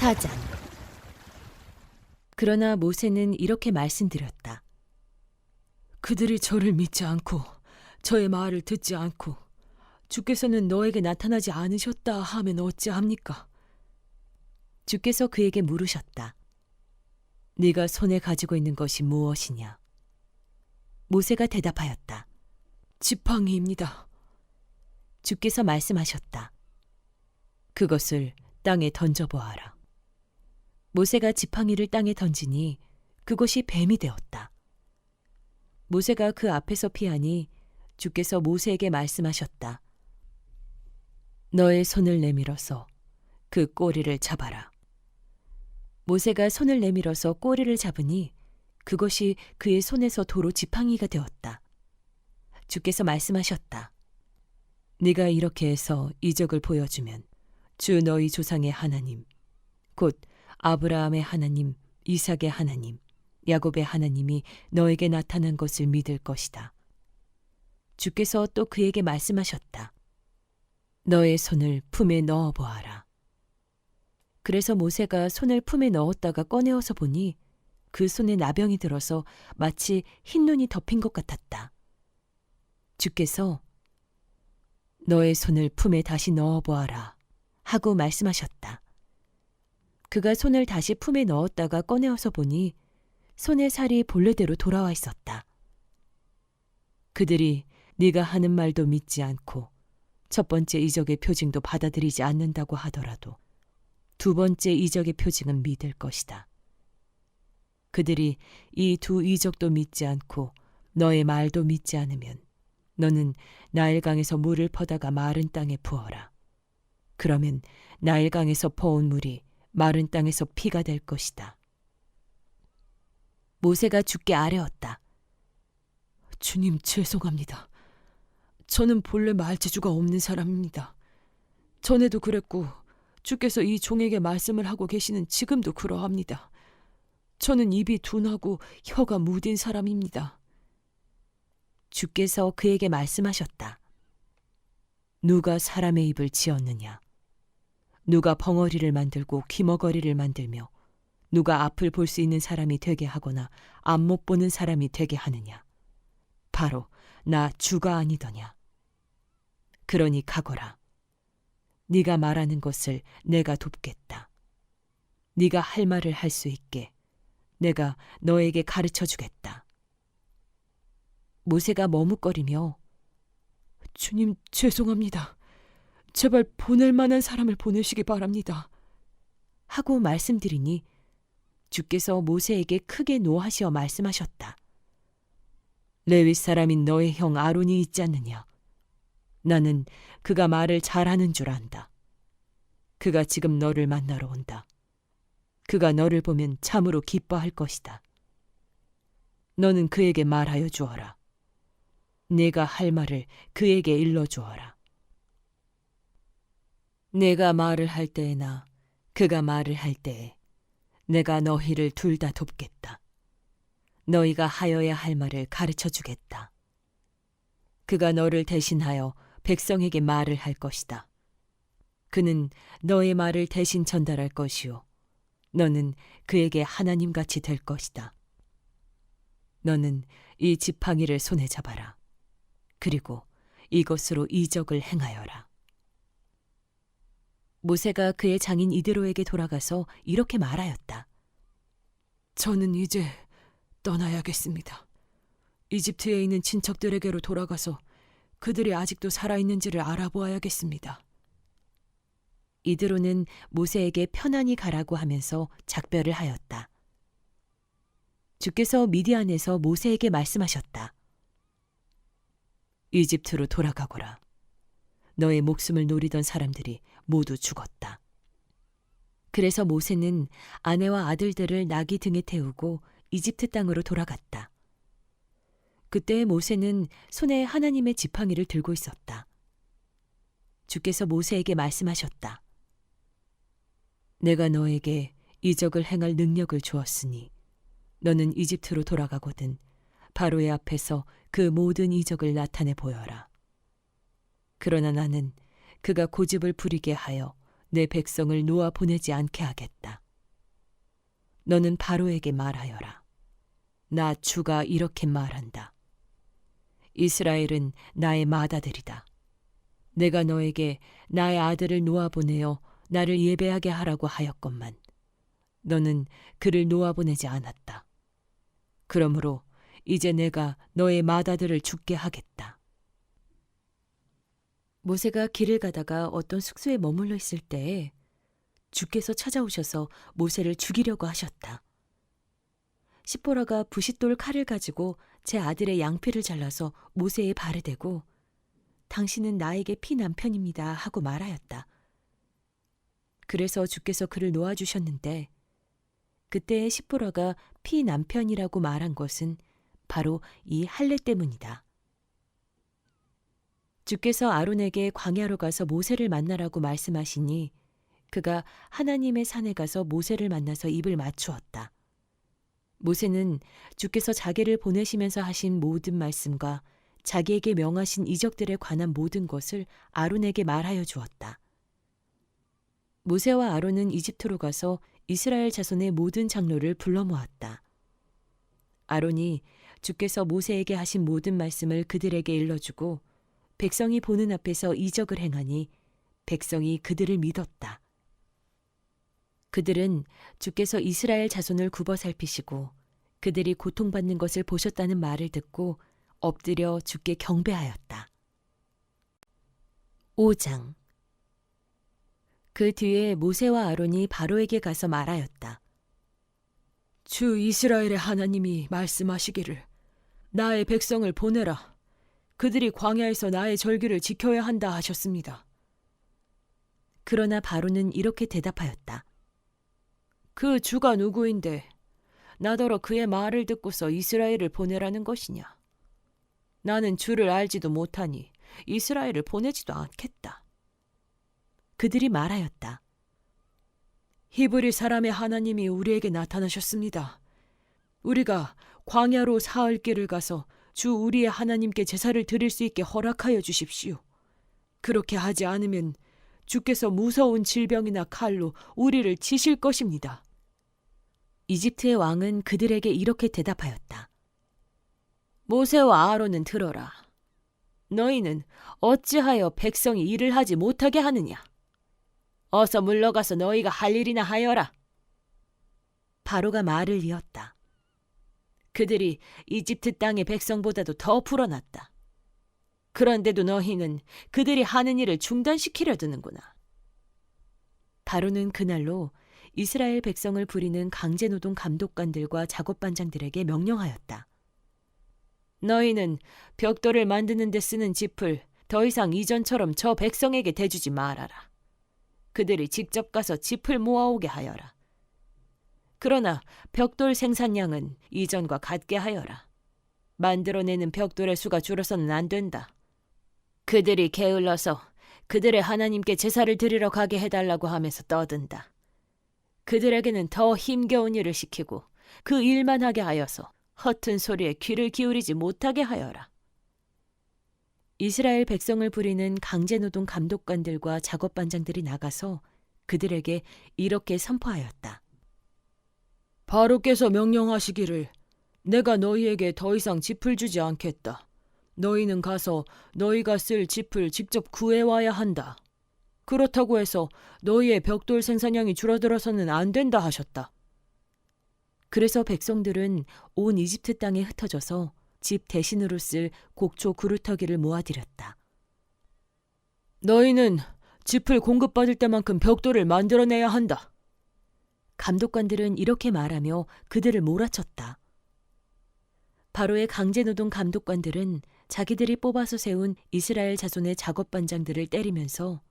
4장. 그러나 모세는 이렇게 말씀드렸다. 그들이 저를 믿지 않고 저의 말을 듣지 않고 주께서는 너에게 나타나지 않으셨다 하면 어찌합니까? 주께서 그에게 물으셨다. 네가 손에 가지고 있는 것이 무엇이냐? 모세가 대답하였다. 지팡이입니다. 주께서 말씀하셨다. 그것을 땅에 던져보아라. 모세가 지팡이를 땅에 던지니 그것이 뱀이 되었다. 모세가 그 앞에서 피하니 주께서 모세에게 말씀하셨다. 너의 손을 내밀어서 그 꼬리를 잡아라. 모세가 손을 내밀어서 꼬리를 잡으니 그것이 그의 손에서 도로 지팡이가 되었다. 주께서 말씀하셨다. 네가 이렇게 해서 이적을 보여주면 주 너희 조상의 하나님, 곧 아브라함의 하나님, 이삭의 하나님, 야곱의 하나님이 너에게 나타난 것을 믿을 것이다. 주께서 또 그에게 말씀하셨다. 너의 손을 품에 넣어 보아라. 그래서 모세가 손을 품에 넣었다가 꺼내어서 보니 그 손에 나병이 들어서 마치 흰 눈이 덮인 것 같았다. 주께서 너의 손을 품에 다시 넣어 보아라 하고 말씀하셨다. 그가 손을 다시 품에 넣었다가 꺼내어서 보니 손의 살이 본래대로 돌아와 있었다. 그들이 네가 하는 말도 믿지 않고 첫 번째 이적의 표징도 받아들이지 않는다고 하더라도 두 번째 이적의 표징은 믿을 것이다. 그들이 이 두 이적도 믿지 않고 너의 말도 믿지 않으면 너는 나일강에서 물을 퍼다가 마른 땅에 부어라. 그러면 나일강에서 퍼온 물이 마른 땅에서 피가 될 것이다. 모세가 주께 아뢰었다. 주님 죄송합니다. 저는 본래 말재주가 없는 사람입니다. 전에도 그랬고 주께서 이 종에게 말씀을 하고 계시는 지금도 그러합니다. 저는 입이 둔하고 혀가 무딘 사람입니다. 주께서 그에게 말씀하셨다. 누가 사람의 입을 지었느냐? 누가 벙어리를 만들고 귀머거리를 만들며 누가 앞을 볼 수 있는 사람이 되게 하거나 앞 못 보는 사람이 되게 하느냐? 바로 나 주가 아니더냐? 그러니 가거라. 네가 말하는 것을 내가 돕겠다. 네가 할 말을 할 수 있게 내가 너에게 가르쳐 주겠다. 모세가 머뭇거리며 주님 죄송합니다. 제발 보낼 만한 사람을 보내시기 바랍니다. 하고 말씀드리니 주께서 모세에게 크게 노하시어 말씀하셨다. 레위 사람인 너의 형 아론이 있지 않느냐? 나는 그가 말을 잘하는 줄 안다. 그가 지금 너를 만나러 온다. 그가 너를 보면 참으로 기뻐할 것이다. 너는 그에게 말하여 주어라. 내가 할 말을 그에게 일러주어라. 내가 말을 할 때에나 그가 말을 할 때에 내가 너희를 둘 다 돕겠다. 너희가 하여야 할 말을 가르쳐 주겠다. 그가 너를 대신하여 백성에게 말을 할 것이다. 그는 너의 말을 대신 전달할 것이요. 너는 그에게 하나님같이 될 것이다. 너는 이 지팡이를 손에 잡아라. 그리고 이것으로 이적을 행하여라. 모세가 그의 장인 이드로에게 돌아가서 이렇게 말하였다. 저는 이제 떠나야겠습니다. 이집트에 있는 친척들에게로 돌아가서 그들이 아직도 살아있는지를 알아보아야겠습니다. 이드로는 모세에게 편안히 가라고 하면서 작별을 하였다. 주께서 미디안에서 모세에게 말씀하셨다. 이집트로 돌아가거라. 너의 목숨을 노리던 사람들이 모두 죽었다. 그래서 모세는 아내와 아들들을 나귀 등에 태우고 이집트 땅으로 돌아갔다. 그때 모세는 손에 하나님의 지팡이를 들고 있었다. 주께서 모세에게 말씀하셨다. 내가 너에게 이적을 행할 능력을 주었으니 너는 이집트로 돌아가거든 바로의 앞에서 그 모든 이적을 나타내 보여라. 그러나 나는 그가 고집을 부리게 하여 내 백성을 놓아 보내지 않게 하겠다. 너는 바로에게 말하여라. 나 주가 이렇게 말한다. 이스라엘은 나의 맏아들이다. 내가 너에게 나의 아들을 놓아보내어 나를 예배하게 하라고 하였건만 너는 그를 놓아보내지 않았다. 그러므로 이제 내가 너의 맏아들을 죽게 하겠다. 모세가 길을 가다가 어떤 숙소에 머물러 있을 때에 주께서 찾아오셔서 모세를 죽이려고 하셨다. 시보라가 부싯돌 칼을 가지고 제 아들의 양피를 잘라서 모세의 발에 대고 당신은 나에게 피 남편입니다 하고 말하였다. 그래서 주께서 그를 놓아주셨는데 그때 시보라가 피 남편이라고 말한 것은 바로 이 할례 때문이다. 주께서 아론에게 광야로 가서 모세를 만나라고 말씀하시니 그가 하나님의 산에 가서 모세를 만나서 입을 맞추었다. 모세는 주께서 자기를 보내시면서 하신 모든 말씀과 자기에게 명하신 이적들에 관한 모든 것을 아론에게 말하여 주었다. 모세와 아론은 이집트로 가서 이스라엘 자손의 모든 장로를 불러 모았다. 아론이 주께서 모세에게 하신 모든 말씀을 그들에게 일러주고 백성이 보는 앞에서 이적을 행하니 백성이 그들을 믿었다. 그들은 주께서 이스라엘 자손을 굽어 살피시고 그들이 고통받는 것을 보셨다는 말을 듣고 엎드려 주께 경배하였다. 5장. 그 뒤에 모세와 아론이 바로에게 가서 말하였다. 주 이스라엘의 하나님이 말씀하시기를 나의 백성을 보내라. 그들이 광야에서 나의 절기를 지켜야 한다 하셨습니다. 그러나 바로는 이렇게 대답하였다. 그 주가 누구인데 나더러 그의 말을 듣고서 이스라엘을 보내라는 것이냐. 나는 주를 알지도 못하니 이스라엘을 보내지도 않겠다. 그들이 말하였다. 히브리 사람의 하나님이 우리에게 나타나셨습니다. 우리가 광야로 사흘 길을 가서 주 우리의 하나님께 제사를 드릴 수 있게 허락하여 주십시오. 그렇게 하지 않으면 주께서 무서운 질병이나 칼로 우리를 치실 것입니다. 이집트의 왕은 그들에게 이렇게 대답하였다. 모세와 아론은 들어라. 너희는 어찌하여 백성이 일을 하지 못하게 하느냐? 어서 물러가서 너희가 할 일이나 하여라. 바로가 말을 이었다. 그들이 이집트 땅의 백성보다도 더 불어났다. 그런데도 너희는 그들이 하는 일을 중단시키려 드는구나. 바로는 그날로 이스라엘 백성을 부리는 강제노동 감독관들과 작업반장들에게 명령하였다. 너희는 벽돌을 만드는 데 쓰는 짚을 더 이상 이전처럼 저 백성에게 대주지 말아라. 그들이 직접 가서 짚을 모아오게 하여라. 그러나 벽돌 생산량은 이전과 같게 하여라. 만들어내는 벽돌의 수가 줄어서는 안 된다. 그들이 게을러서 그들의 하나님께 제사를 드리러 가게 해달라고 하면서 떠든다. 그들에게는 더 힘겨운 일을 시키고 그 일만 하게 하여서 허튼 소리에 귀를 기울이지 못하게 하여라. 이스라엘 백성을 부리는 강제노동 감독관들과 작업반장들이 나가서 그들에게 이렇게 선포하였다. 바로께서 명령하시기를 내가 너희에게 더 이상 짚을 주지 않겠다. 너희는 가서 너희가 쓸 짚을 직접 구해와야 한다. 그렇다고 해서 너희의 벽돌 생산량이 줄어들어서는 안 된다 하셨다. 그래서 백성들은 온 이집트 땅에 흩어져서 집 대신으로 쓸 곡초 구루터기를 모아들였다. 너희는 짚을 공급받을 때만큼 벽돌을 만들어내야 한다. 감독관들은 이렇게 말하며 그들을 몰아쳤다. 바로의 강제노동 감독관들은 자기들이 뽑아서 세운 이스라엘 자손의 작업반장들을 때리면서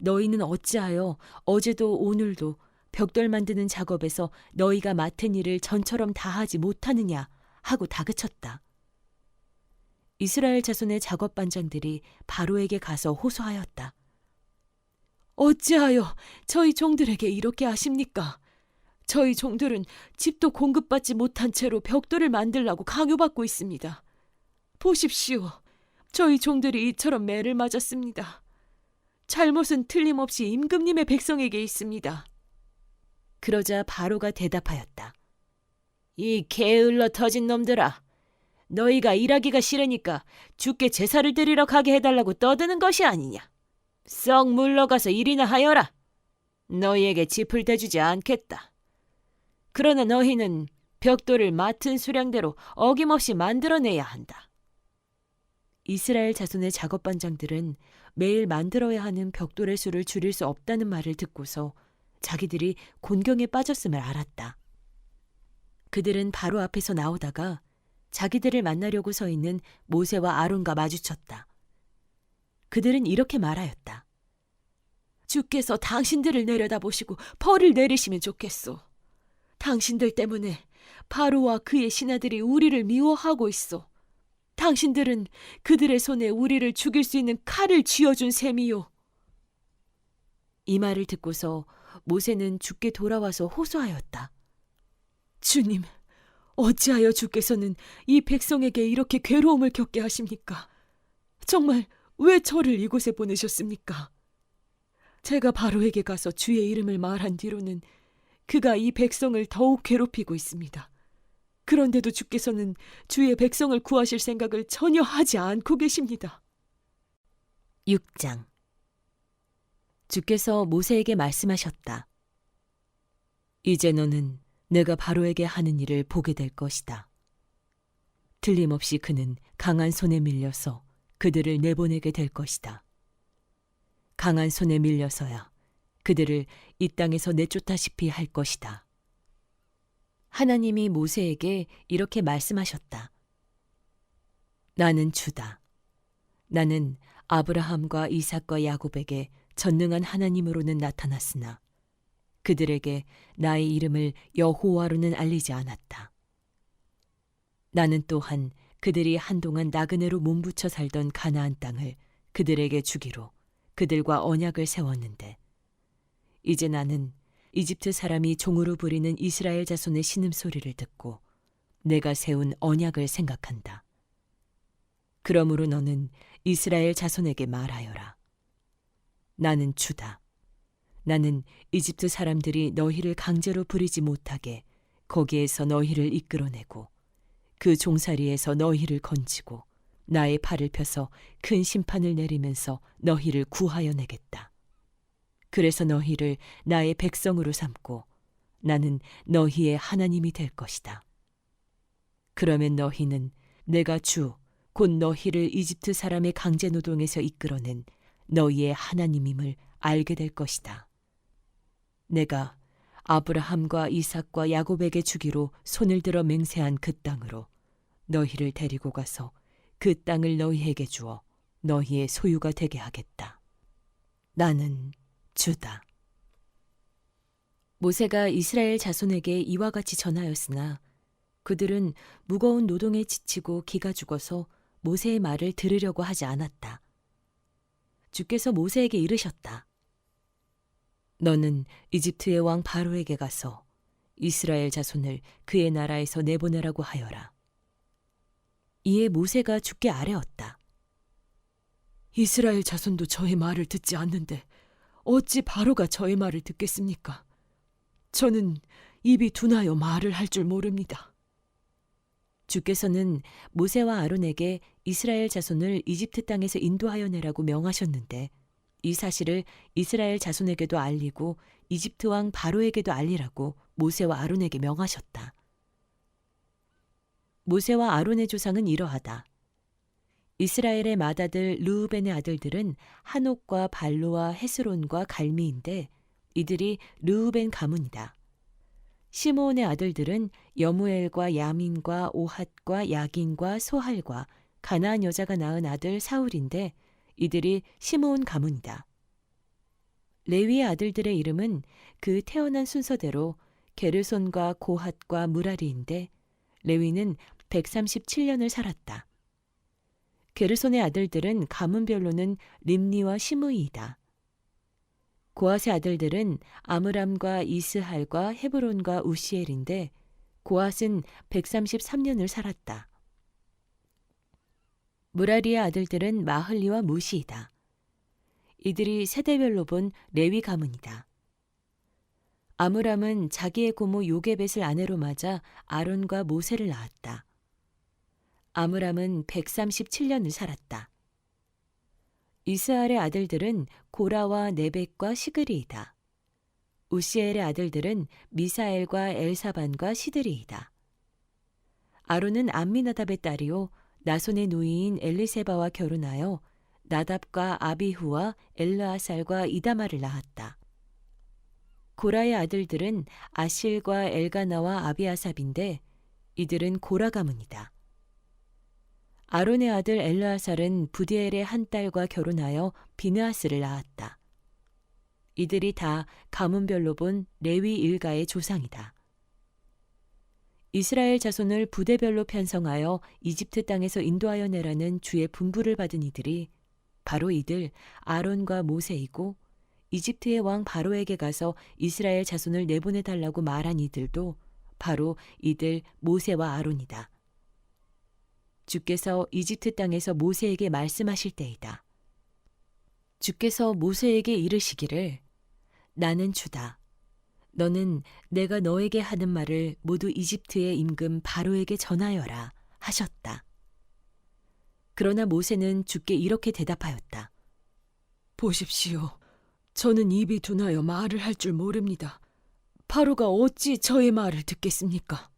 너희는 어찌하여 어제도 오늘도 벽돌 만드는 작업에서 너희가 맡은 일을 전처럼 다하지 못하느냐 하고 다그쳤다. 이스라엘 자손의 작업반장들이 바로에게 가서 호소하였다. 어찌하여 저희 종들에게 이렇게 하십니까? 저희 종들은 집도 공급받지 못한 채로 벽돌을 만들라고 강요받고 있습니다. 보십시오. 저희 종들이 이처럼 매를 맞았습니다. 잘못은 틀림없이 임금님의 백성에게 있습니다. 그러자 바로가 대답하였다. 이 게을러 터진 놈들아, 너희가 일하기가 싫으니까 주께 제사를 드리러 가게 해달라고 떠드는 것이 아니냐. 썩 물러가서 일이나 하여라. 너희에게 짚을 대주지 않겠다. 그러나 너희는 벽돌을 맡은 수량대로 어김없이 만들어내야 한다. 이스라엘 자손의 작업반장들은 매일 만들어야 하는 벽돌의 수를 줄일 수 없다는 말을 듣고서 자기들이 곤경에 빠졌음을 알았다. 그들은 바로 앞에서 나오다가 자기들을 만나려고 서 있는 모세와 아론과 마주쳤다. 그들은 이렇게 말하였다. 주께서 당신들을 내려다보시고 벌을 내리시면 좋겠소. 당신들 때문에 바로와 그의 신하들이 우리를 미워하고 있어. 당신들은 그들의 손에 우리를 죽일 수 있는 칼을 쥐어준 셈이요. 이 말을 듣고서 모세는 주께 돌아와서 호소하였다. 주님, 어찌하여 주께서는 이 백성에게 이렇게 괴로움을 겪게 하십니까? 정말 왜 저를 이곳에 보내셨습니까? 제가 바로에게 가서 주의 이름을 말한 뒤로는 그가 이 백성을 더욱 괴롭히고 있습니다. 그런데도 주께서는 주의 백성을 구하실 생각을 전혀 하지 않고 계십니다. 6장. 주께서 모세에게 말씀하셨다. 이제 너는 내가 바로에게 하는 일을 보게 될 것이다. 틀림없이 그는 강한 손에 밀려서 그들을 내보내게 될 것이다. 강한 손에 밀려서야 그들을 이 땅에서 내쫓다시피 할 것이다. 하나님이 모세에게 이렇게 말씀하셨다. 나는 주다. 나는 아브라함과 이삭과 야곱에게 전능한 하나님으로는 나타났으나 그들에게 나의 이름을 여호와로는 알리지 않았다. 나는 또한 그들이 한동안 나그네로 몸부쳐 살던 가나안 땅을 그들에게 주기로 그들과 언약을 세웠는데 이제 나는 이집트 사람이 종으로 부리는 이스라엘 자손의 신음소리를 듣고 내가 세운 언약을 생각한다. 그러므로 너는 이스라엘 자손에게 말하여라. 나는 주다. 나는 이집트 사람들이 너희를 강제로 부리지 못하게 거기에서 너희를 이끌어내고 그 종살이에서 너희를 건지고 나의 팔을 펴서 큰 심판을 내리면서 너희를 구하여 내겠다. 그래서 너희를 나의 백성으로 삼고 나는 너희의 하나님이 될 것이다. 그러면 너희는 내가 주, 곧 너희를 이집트 사람의 강제 노동에서 이끌어낸 너희의 하나님임을 알게 될 것이다. 내가 아브라함과 이삭과 야곱에게 주기로 손을 들어 맹세한 그 땅으로 너희를 데리고 가서 그 땅을 너희에게 주어 너희의 소유가 되게 하겠다. 나는 주다. 모세가 이스라엘 자손에게 이와 같이 전하였으나 그들은 무거운 노동에 지치고 기가 죽어서 모세의 말을 들으려고 하지 않았다. 주께서 모세에게 이르셨다. 너는 이집트의 왕 바로에게 가서 이스라엘 자손을 그의 나라에서 내보내라고 하여라. 이에 모세가 주께 아뢰었다. 이스라엘 자손도 저의 말을 듣지 않는데 어찌 바로가 저의 말을 듣겠습니까? 저는 입이 둔하여 말을 할 줄 모릅니다. 주께서는 모세와 아론에게 이스라엘 자손을 이집트 땅에서 인도하여 내라고 명하셨는데 이 사실을 이스라엘 자손에게도 알리고 이집트 왕 바로에게도 알리라고 모세와 아론에게 명하셨다. 모세와 아론의 조상은 이러하다. 이스라엘의 맏아들 르우벤의 아들들은 한옥과 발로와 헤스론과 갈미인데 이들이 르우벤 가문이다. 시므온의 아들들은 여무엘과 야민과 오핫과 야긴과 소할과 가나안 여자가 낳은 아들 사울인데 이들이 시므온 가문이다. 레위의 아들들의 이름은 그 태어난 순서대로 게르손과 고핫과 무라리인데 레위는 137년을 살았다. 게르손의 아들들은 가문별로는 림니와 시므이이다. 고핫의 아들들은 아므람과 이스할과 헤브론과 우시엘인데 고핫은 133년을 살았다. 무라리의 아들들은 마흘리와 무시이다. 이들이 세대별로 본 레위 가문이다. 아므람은 자기의 고모 요게벳을 아내로 맞아 아론과 모세를 낳았다. 아므람은 137년을 살았다. 이스라엘의 아들들은 고라와 네벡과 시그리이다. 우시엘의 아들들은 미사엘과 엘사반과 시드리이다. 아론은 암미나답의 딸이요 나손의 누이인 엘리세바와 결혼하여 나답과 아비후와 엘르아살과 이다마를 낳았다. 고라의 아들들은 아실과 엘가나와 아비아삽인데 이들은 고라 가문이다. 아론의 아들 엘르아살은 부디엘의 한 딸과 결혼하여 비느하스를 낳았다. 이들이 다 가문별로 본 레위 일가의 조상이다. 이스라엘 자손을 부대별로 편성하여 이집트 땅에서 인도하여 내라는 주의 분부를 받은 이들이 바로 이들 아론과 모세이고, 이집트의 왕 바로에게 가서 이스라엘 자손을 내보내달라고 말한 이들도 바로 이들 모세와 아론이다. 주께서 이집트 땅에서 모세에게 말씀하실 때이다. 주께서 모세에게 이르시기를 나는 주다. 너는 내가 너에게 하는 말을 모두 이집트의 임금 바로에게 전하여라 하셨다. 그러나 모세는 주께 이렇게 대답하였다. 보십시오. 저는 입이 둔하여 말을 할 줄 모릅니다. 바로가 어찌 저의 말을 듣겠습니까?